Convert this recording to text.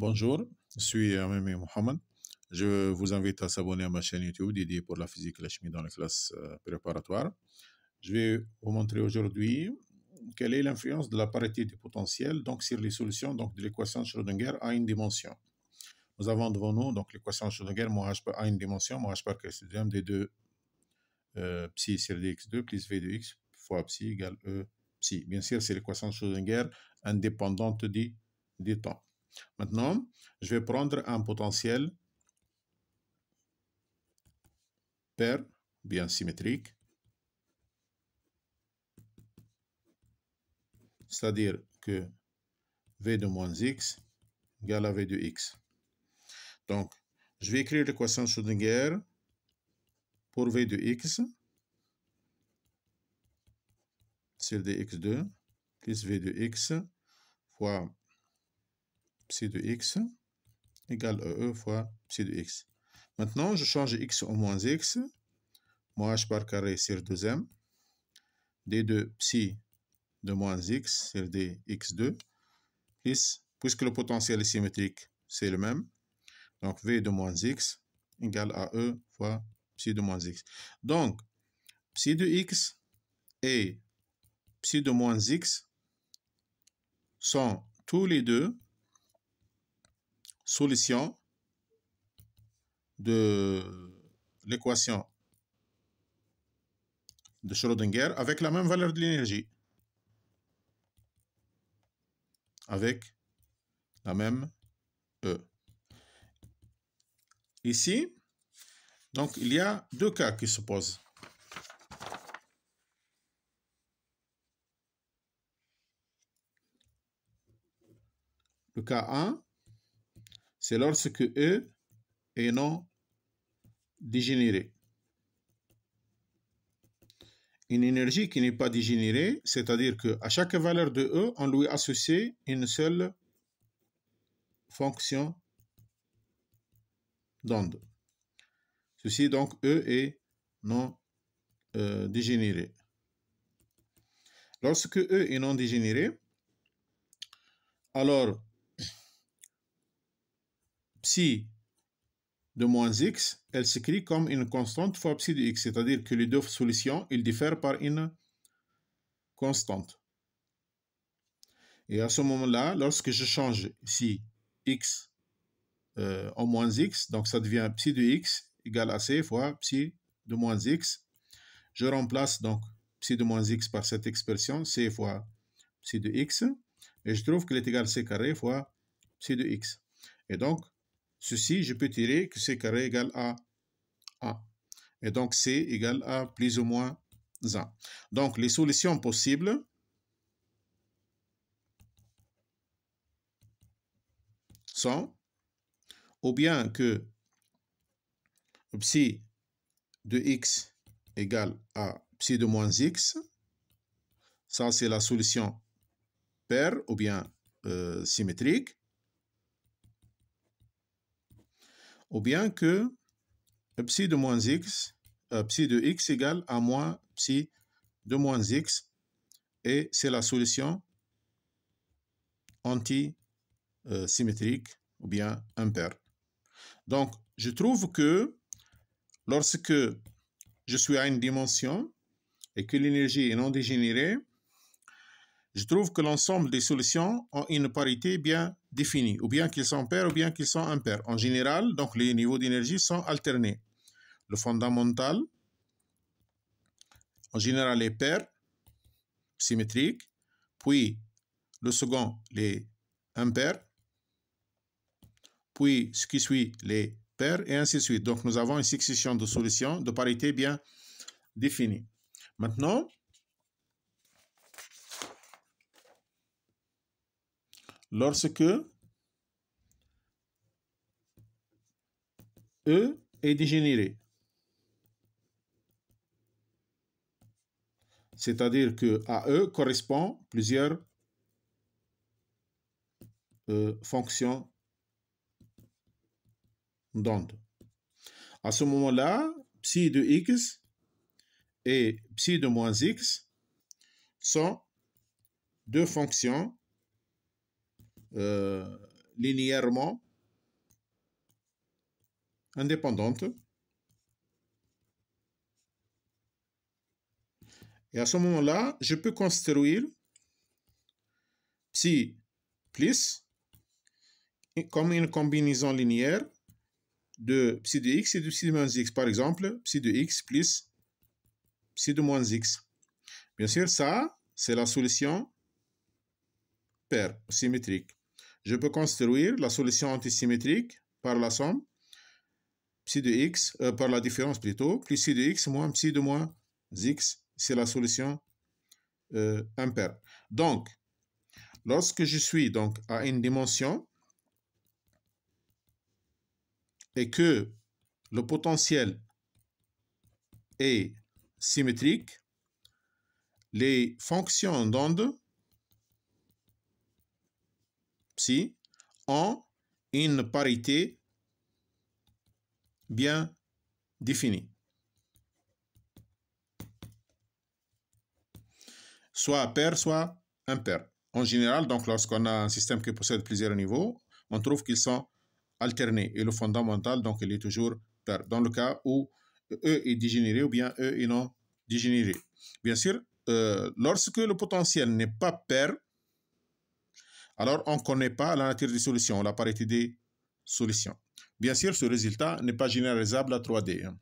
Bonjour, je suis Amemi Mohamed. Je vous invite à s'abonner à ma chaîne YouTube dédiée pour la physique et la chimie dans les classes préparatoires. Je vais vous montrer aujourd'hui quelle est l'influence de la parité du potentiel donc, sur les solutions donc, de l'équation de Schrödinger à une dimension. Nous avons devant nous donc l'équation de Schrödinger à une dimension, h par cartésien des deux psi sur dx2 plus v de x fois psi égale e psi. Bien sûr, c'est l'équation de Schrödinger indépendante du temps. Maintenant, je vais prendre un potentiel pair, bien symétrique, c'est-à-dire que v de moins x égale à v de x. Donc, je vais écrire l'équation de Schrödinger pour v de x sur dx2 plus v de x fois psi de x égale e fois psi de x. Maintenant, je change x au moins x, moins h par carré sur 2m, d2 psi de moins x sur dx2, plus, puisque le potentiel est symétrique, c'est le même, donc v de moins x égale à e fois psi de moins x. Donc, psi de x et psi de moins x sont tous les deux solutions de l'équation de Schrödinger avec la même valeur de l'énergie. Avec la même E. Ici, donc, il y a deux cas qui se posent. Le cas 1, c'est lorsque E est non dégénéré. Une énergie qui n'est pas dégénérée, c'est-à-dire qu'à chaque valeur de E, on lui associe une seule fonction d'onde. Ceci donc, E est non dégénéré. Lorsque E est non dégénéré, alors psi de moins x, elle s'écrit comme une constante fois psi de x, c'est-à-dire que les deux solutions, ils diffèrent par une constante. Et à ce moment-là, lorsque je change ici x en moins x, donc ça devient psi de x égale à c fois psi de moins x. Je remplace donc psi de moins x par cette expression, c fois psi de x, et je trouve qu'il est égal à c carré fois psi de x. Et donc, ceci, je peux tirer que c carré égale à 1. Et donc, c égale à plus ou moins 1. Donc, les solutions possibles sont ou bien que psi de x égale à psi de moins x, ça c'est la solution paire ou bien symétrique, ou bien que psi de moins x, psi de x égale à moins psi de moins x, et c'est la solution anti-symétrique ou bien impaire. Donc, je trouve que lorsque je suis à une dimension et que l'énergie est non dégénérée, je trouve que l'ensemble des solutions ont une parité bien définie, ou bien qu'ils sont pairs ou bien qu'ils sont impairs. En général, donc les niveaux d'énergie sont alternés. Le fondamental, en général, est pair, symétrique, puis le second, les impairs, puis ce qui suit, les pairs, et ainsi de suite. Donc, nous avons une succession de solutions de parité bien définie. Maintenant, lorsque E est dégénéré, c'est-à-dire que à E correspond plusieurs fonctions d'onde. À ce moment-là, psi de x et psi de moins x sont deux fonctions linéairement indépendantes. Et à ce moment-là, je peux construire psi plus comme une combinaison linéaire de psi de x et de psi de moins x. Par exemple, psi de x plus psi de moins x. Bien sûr, ça, c'est la solution paire, symétrique. Je peux construire la solution antisymétrique par la somme psi de x, par la différence plutôt, plus psi de x moins psi de moins x. C'est la solution impaire. Donc, lorsque je suis donc à une dimension et que le potentiel est symétrique, les fonctions d'onde psi ont une parité bien définie. Soit paire, soit impaire. En général, donc, lorsqu'on a un système qui possède plusieurs niveaux, on trouve qu'ils sont alternés. Et le fondamental, donc, il est toujours paire. Dans le cas où E est dégénéré ou bien E est non dégénéré. Bien sûr, lorsque le potentiel n'est pas paire, alors on ne connaît pas la nature des solutions, la parité des solutions. Bien sûr, ce résultat n'est pas généralisable à 3D.